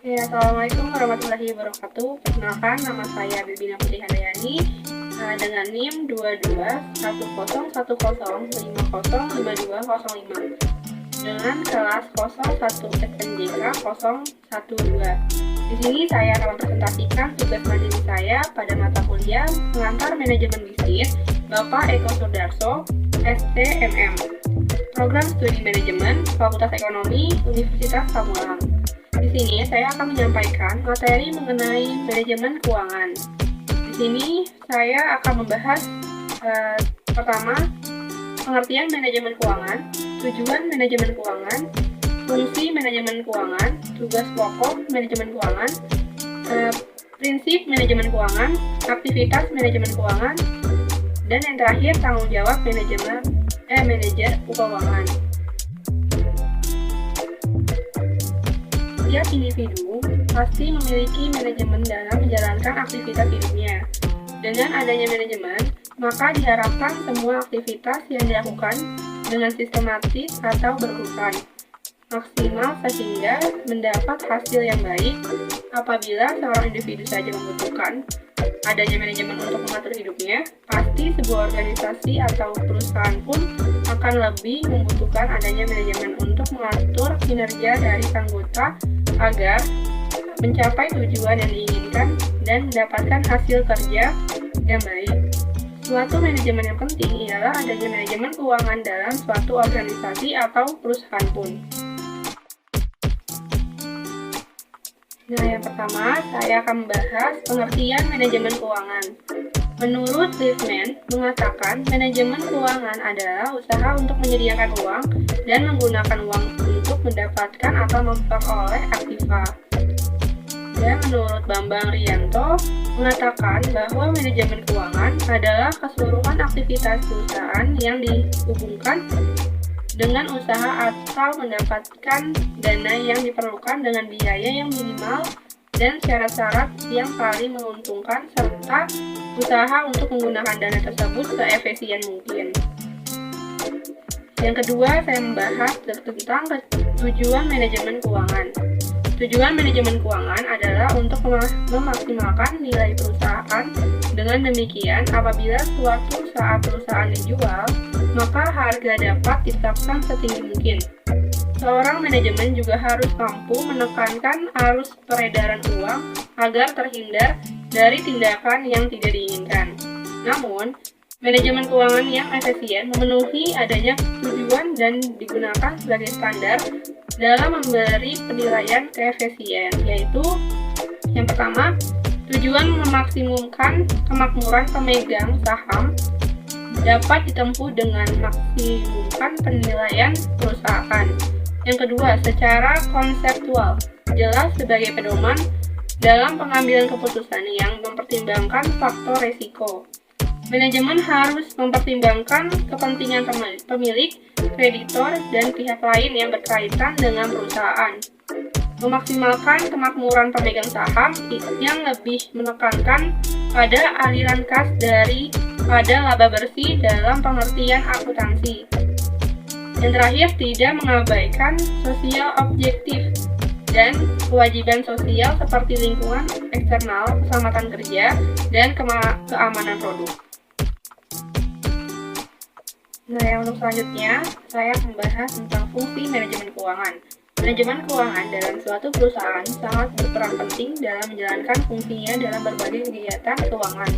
Ya, Assalamualaikum warahmatullahi wabarakatuh. Perkenalkan, nama saya Bibina Putri Handayani dengan NIM 221010505205 dengan kelas 01 SMJK 012. Di sini saya akan mempresentasikan tugas mandiri saya pada mata kuliah Pengantar Manajemen Bisnis Bapak Eko Sudarso, STMM, Program Studi Manajemen, Fakultas Ekonomi, Universitas Pamulang. Di sini saya akan menyampaikan materi mengenai manajemen keuangan. Di sini saya akan membahas pertama, pengertian manajemen keuangan, tujuan manajemen keuangan, fungsi manajemen keuangan, tugas pokok manajemen keuangan, prinsip manajemen keuangan, aktivitas manajemen keuangan, dan yang terakhir tanggung jawab manajer keuangan. Setiap individu pasti memiliki manajemen dalam menjalankan aktivitas hidupnya. Dengan adanya manajemen, maka diharapkan semua aktivitas yang dilakukan dengan sistematis atau berurutan, maksimal sehingga mendapat hasil yang baik. Apabila seorang individu saja membutuhkan adanya manajemen untuk mengatur hidupnya, pasti sebuah organisasi atau perusahaan pun akan lebih membutuhkan adanya manajemen untuk mengatur kinerja dari anggota agar mencapai tujuan yang diinginkan dan mendapatkan hasil kerja yang baik. Suatu manajemen yang penting ialah adanya manajemen keuangan dalam suatu organisasi atau perusahaan pun. Nah, yang pertama, saya akan membahas pengertian manajemen keuangan. Menurut Liefman, mengatakan manajemen keuangan adalah usaha untuk menyediakan uang dan menggunakan uang untuk mendapatkan atau memperoleh aktiva. Dan menurut Bambang Rianto, mengatakan bahwa manajemen keuangan adalah keseluruhan aktivitas perusahaan yang dihubungkan dengan usaha atau mendapatkan dana yang diperlukan dengan biaya yang minimal dan syarat-syarat yang paling menguntungkan serta usaha untuk menggunakan dana tersebut seefisien mungkin. Yang kedua, saya membahas tentang tujuan manajemen keuangan. Tujuan manajemen keuangan adalah untuk memaksimalkan nilai perusahaan. Dengan demikian, apabila suatu saat perusahaan dijual, maka harga dapat ditetapkan setinggi mungkin. Seorang manajemen juga harus mampu menekankan arus peredaran uang agar terhindar dari tindakan yang tidak diinginkan. Namun, manajemen keuangan yang efisien memenuhi adanya tujuan dan digunakan sebagai standar dalam memberi penilaian keefisien, yaitu yang pertama, tujuan memaksimumkan kemakmuran pemegang saham dapat ditempuh dengan maksimumkan penilaian perusahaan. Yang kedua, secara konseptual, jelas sebagai pedoman dalam pengambilan keputusan yang mempertimbangkan faktor resiko. Manajemen harus mempertimbangkan kepentingan pemilik, kreditor, dan pihak lain yang berkaitan dengan perusahaan. Memaksimalkan kemakmuran pemegang saham yang lebih menekankan pada aliran kas pada laba bersih dalam pengertian akuntansi. Yang terakhir, tidak mengabaikan sosial objektif dan kewajiban sosial seperti lingkungan eksternal, keselamatan kerja, dan keamanan produk. Nah, yang untuk selanjutnya, saya akan membahas tentang fungsi manajemen keuangan. Manajemen keuangan dalam suatu perusahaan sangat berperan penting dalam menjalankan fungsinya dalam berbagai kegiatan keuangan.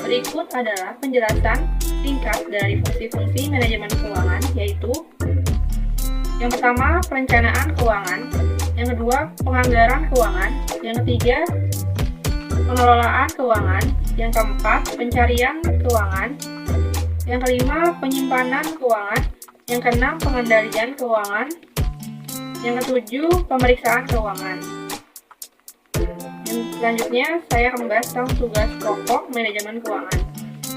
Berikut adalah penjelasan singkat dari fungsi-fungsi manajemen keuangan, yaitu yang pertama, perencanaan keuangan. Yang kedua, penganggaran keuangan. Yang ketiga, pengelolaan keuangan. Yang keempat, pencarian keuangan. Yang kelima, penyimpanan keuangan. Yang keenam, pengendalian keuangan. Yang ketujuh, pemeriksaan keuangan. Yang selanjutnya, saya akan membahas tentang tugas pokok manajemen keuangan.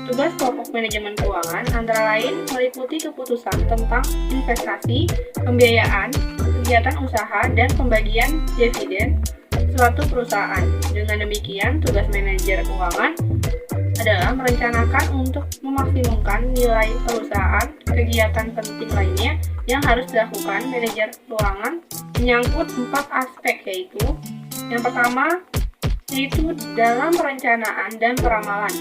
Tugas pokok manajemen keuangan antara lain meliputi keputusan tentang investasi, pembiayaan, kegiatan usaha, dan pembagian dividen suatu perusahaan. Dengan demikian, tugas manajer keuangan adalah merencanakan untuk memaksimumkan nilai perusahaan. Kegiatan penting lainnya yang harus dilakukan manajer keuangan menyangkut 4 aspek, yaitu Yang pertama, yaitu dalam perencanaan dan peramalan,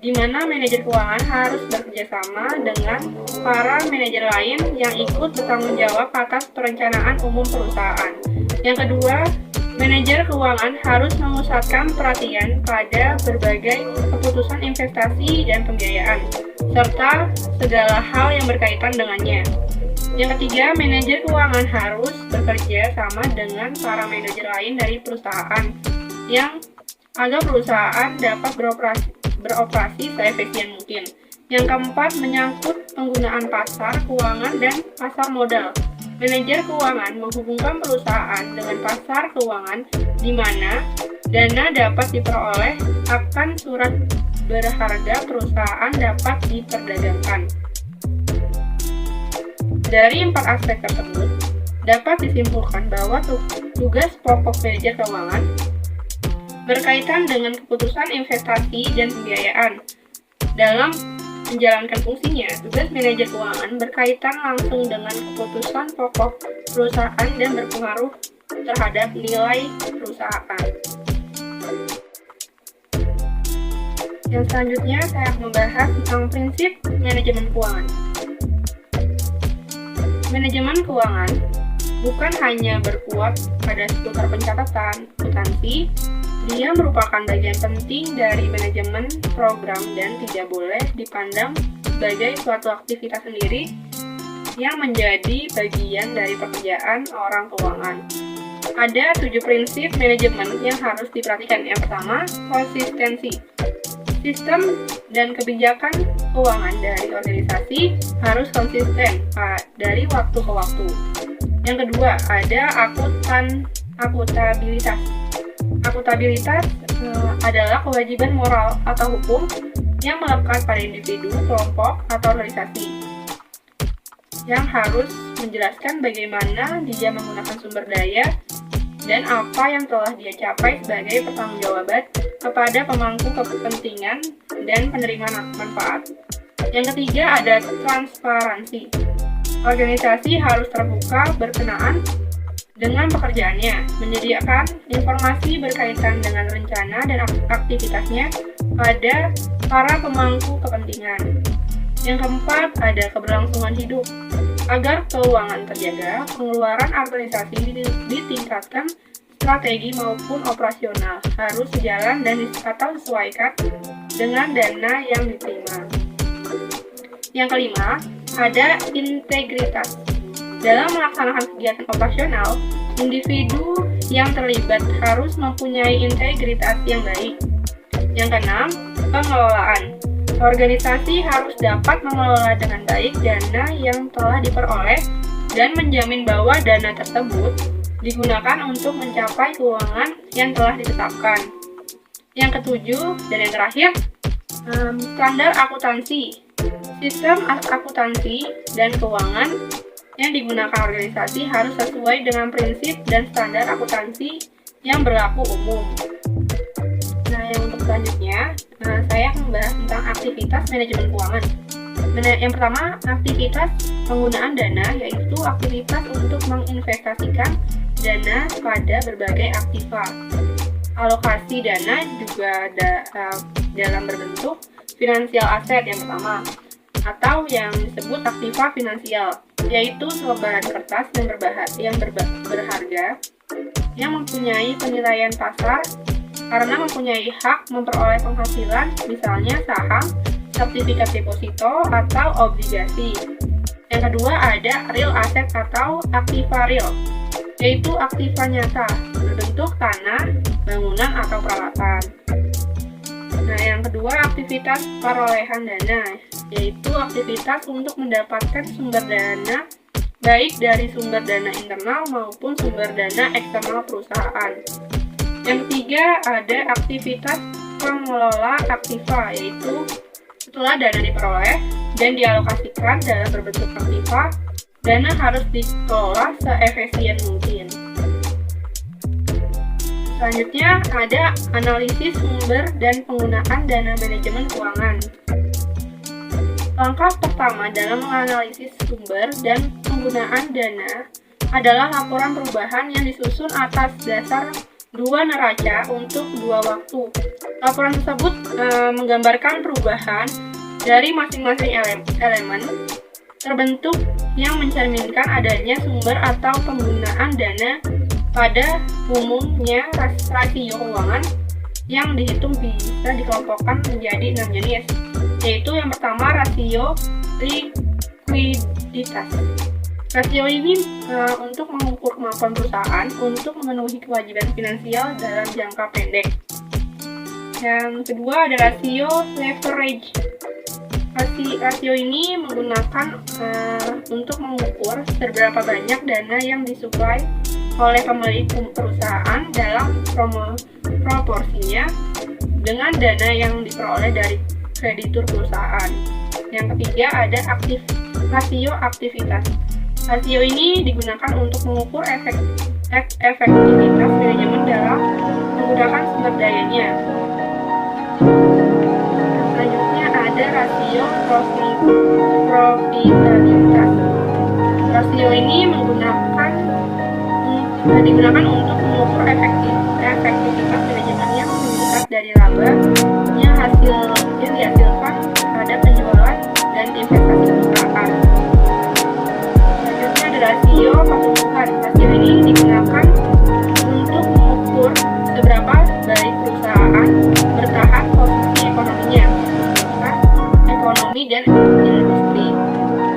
di mana manajer keuangan harus bekerjasama dengan para manajer lain yang ikut bertanggung jawab atas perencanaan umum perusahaan. Yang kedua, manajer keuangan harus memusatkan perhatian pada berbagai keputusan investasi dan pembiayaan, serta segala hal yang berkaitan dengannya. Yang ketiga, manajer keuangan harus bekerja sama dengan para manajer lain dari perusahaan yang agar perusahaan dapat beroperasi seefisien mungkin. Yang keempat, menyangkut penggunaan pasar keuangan dan pasar modal. Manajer keuangan menghubungkan perusahaan dengan pasar keuangan di mana dana dapat diperoleh akan surat berharga perusahaan dapat diperdagangkan. Dari 4 aspek tersebut, dapat disimpulkan bahwa tugas pokok manajer keuangan berkaitan dengan keputusan investasi dan pembiayaan. Dalam menjalankan fungsinya, tugas manajer keuangan berkaitan langsung dengan keputusan pokok perusahaan dan berpengaruh terhadap nilai perusahaan. Yang selanjutnya, saya akan membahas tentang prinsip manajemen keuangan. Manajemen keuangan bukan hanya berkuat pada seputar pencatatan, akuntansi. Dia merupakan bagian penting dari manajemen program dan tidak boleh dipandang sebagai suatu aktivitas sendiri yang menjadi bagian dari pekerjaan orang keuangan. Ada 7 prinsip manajemen yang harus diperhatikan. Yang pertama, konsistensi. Sistem dan kebijakan keuangan dari organisasi harus konsisten dari waktu ke waktu. Yang kedua, ada akuntabilitas. Akuntabilitas adalah kewajiban moral atau hukum yang melekat pada individu, kelompok, atau organisasi yang harus menjelaskan bagaimana dia menggunakan sumber daya dan apa yang telah dia capai sebagai pertanggungjawaban kepada pemangku kepentingan dan penerima manfaat. Yang ketiga, ada transparansi. Organisasi harus terbuka berkenaan dengan pekerjaannya, menyediakan informasi berkaitan dengan rencana dan aktivitasnya pada para pemangku kepentingan. Yang keempat, ada keberlangsungan hidup. Agar keuangan terjaga, pengeluaran organisasi ditingkatkan strategi maupun operasional harus sejalan dan atau disesuaikan dengan dana yang diterima. Yang kelima, ada integritas. Dalam melaksanakan kegiatan operasional, individu yang terlibat harus mempunyai integritas yang baik. Yang keenam, pengelolaan. Organisasi harus dapat mengelola dengan baik dana yang telah diperoleh dan menjamin bahwa dana tersebut digunakan untuk mencapai keuangan yang telah ditetapkan. Yang ketujuh dan yang terakhir, standar akuntansi. Sistem akuntansi dan keuangan yang digunakan organisasi harus sesuai dengan prinsip dan standar akuntansi yang berlaku umum. Nah, yang untuk selanjutnya, saya akan membahas tentang aktivitas manajemen keuangan. Yang pertama, aktivitas penggunaan dana, yaitu aktivitas untuk menginvestasikan dana pada berbagai aktiva. Alokasi dana juga dalam berbentuk finansial aset yang pertama, atau yang disebut aktiva finansial, yaitu selebaran kertas yang berharga yang mempunyai penilaian pasar karena mempunyai hak memperoleh penghasilan, misalnya saham, sertifikat deposito, atau obligasi. Yang kedua, ada real asset atau aktiva real, yaitu aktiva nyata berbentuk tanah, bangunan, atau peralatan. Nah, yang kedua, aktivitas perolehan dana, yaitu aktivitas untuk mendapatkan sumber dana baik dari sumber dana internal maupun sumber dana eksternal perusahaan. Yang ketiga, ada aktivitas pengelola aktiva, yaitu setelah dana diperoleh dan dialokasikan dalam berbentuk aktiva, dana harus dikelola seefisien mungkin. Selanjutnya, ada analisis sumber dan penggunaan dana manajemen keuangan. Langkah pertama dalam menganalisis sumber dan penggunaan dana adalah laporan perubahan yang disusun atas dasar 2 neraca untuk 2 waktu. Laporan tersebut menggambarkan perubahan dari masing-masing elemen terbentuk yang mencerminkan adanya sumber atau penggunaan dana. Pada umumnya, rasio keuangan yang dihitung bisa dikelompokkan menjadi 6 jenis, yaitu yang pertama rasio likuiditas. Rasio ini untuk mengukur kemampuan perusahaan untuk memenuhi kewajiban finansial dalam jangka pendek. Yang kedua ada rasio leverage. Rasio ini menggunakan untuk mengukur seberapa banyak dana yang disuplai oleh pemilik perusahaan dalam proporsinya dengan dana yang diperoleh dari kreditur perusahaan. Yang ketiga ada rasio aktivitas. Rasio ini digunakan untuk mengukur efektivitas manajemen dalam menggunakan sumber dayanya. Selanjutnya ada rasio profitabilitas. Rasio ini digunakan untuk mengukur efektivitas manajemen yang meningkat dari laba yang dihasilkan pada penjualan dan investasi perusahaan. Selanjutnya ada rasio pertumbuhan. Rasio ini digunakan untuk mengukur seberapa baik perusahaan bertahan posisi ekonominya, ekonomi dan industri.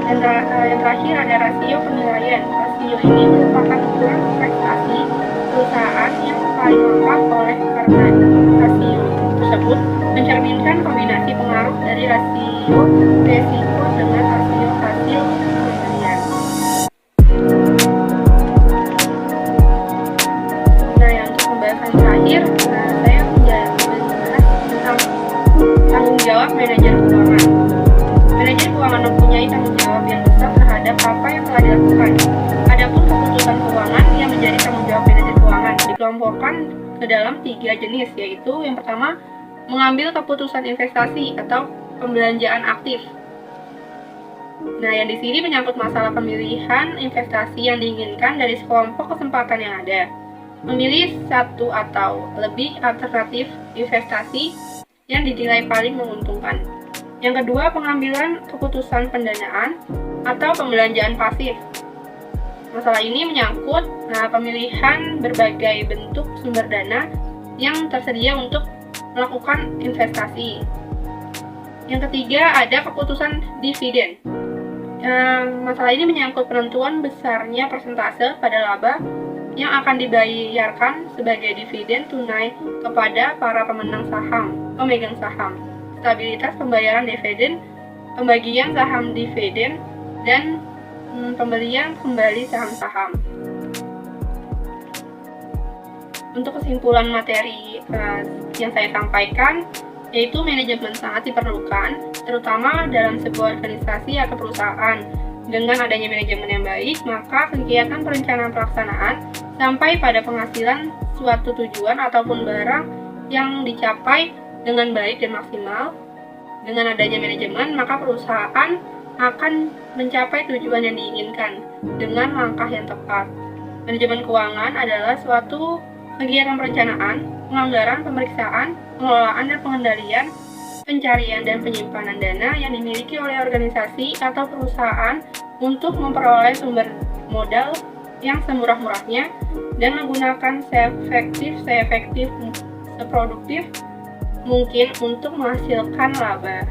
Dan yang terakhir ada rasio penilaian. Rasio ini merupakan ukuran prestasi perusahaan yang paling lengkap karena rasio tersebut mencerminkan kombinasi pengaruh dari rasio resiko dengan rasio hasil penilaian. Nah, yang untuk pembahasan terakhir, saya membahas tentang tanggung jawab manajer keuangan. Manajer keuangan mempunyai tanggung jawab yang besar terhadap apa yang telah dilakukan. Adapun keputusan keuangan yang menjadi tanggung jawab manajer keuangan dikelompokkan ke dalam 3 jenis, yaitu yang pertama, mengambil keputusan investasi atau pembelanjaan aktif. Nah, yang di sini menyangkut masalah pemilihan investasi yang diinginkan dari sekelompok kesempatan yang ada. Memilih satu atau lebih alternatif investasi yang dinilai paling menguntungkan. Yang kedua, pengambilan keputusan pendanaan atau pembelanjaan pasif. Masalah ini menyangkut pemilihan berbagai bentuk sumber dana yang tersedia untuk melakukan investasi. Yang ketiga, ada keputusan dividen. Masalah ini menyangkut penentuan besarnya persentase pada laba yang akan dibayarkan sebagai dividen tunai kepada para pemegang saham. Stabilitas pembayaran dividen, pembagian saham dividen, dan pembelian kembali saham-saham. Untuk kesimpulan materi yang saya sampaikan, yaitu manajemen sangat diperlukan, terutama dalam sebuah organisasi atau perusahaan. Dengan adanya manajemen yang baik, maka kegiatan perencanaan pelaksanaan sampai pada penghasilan suatu tujuan ataupun barang yang dicapai dengan baik dan maksimal. Dengan adanya manajemen, maka perusahaan akan mencapai tujuan yang diinginkan dengan langkah yang tepat. Manajemen keuangan adalah suatu kegiatan perencanaan, penganggaran, pemeriksaan, pengelolaan dan pengendalian, pencarian dan penyimpanan dana yang dimiliki oleh organisasi atau perusahaan untuk memperoleh sumber modal yang semurah-murahnya dan menggunakan seefektif, seproduktif mungkin untuk menghasilkan laba.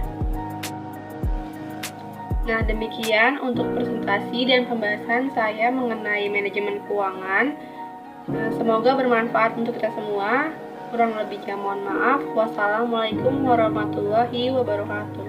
Nah, demikian untuk presentasi dan pembahasan saya mengenai manajemen keuangan. Semoga bermanfaat untuk kita semua. Kurang lebihnya mohon maaf. Wassalamualaikum warahmatullahi wabarakatuh.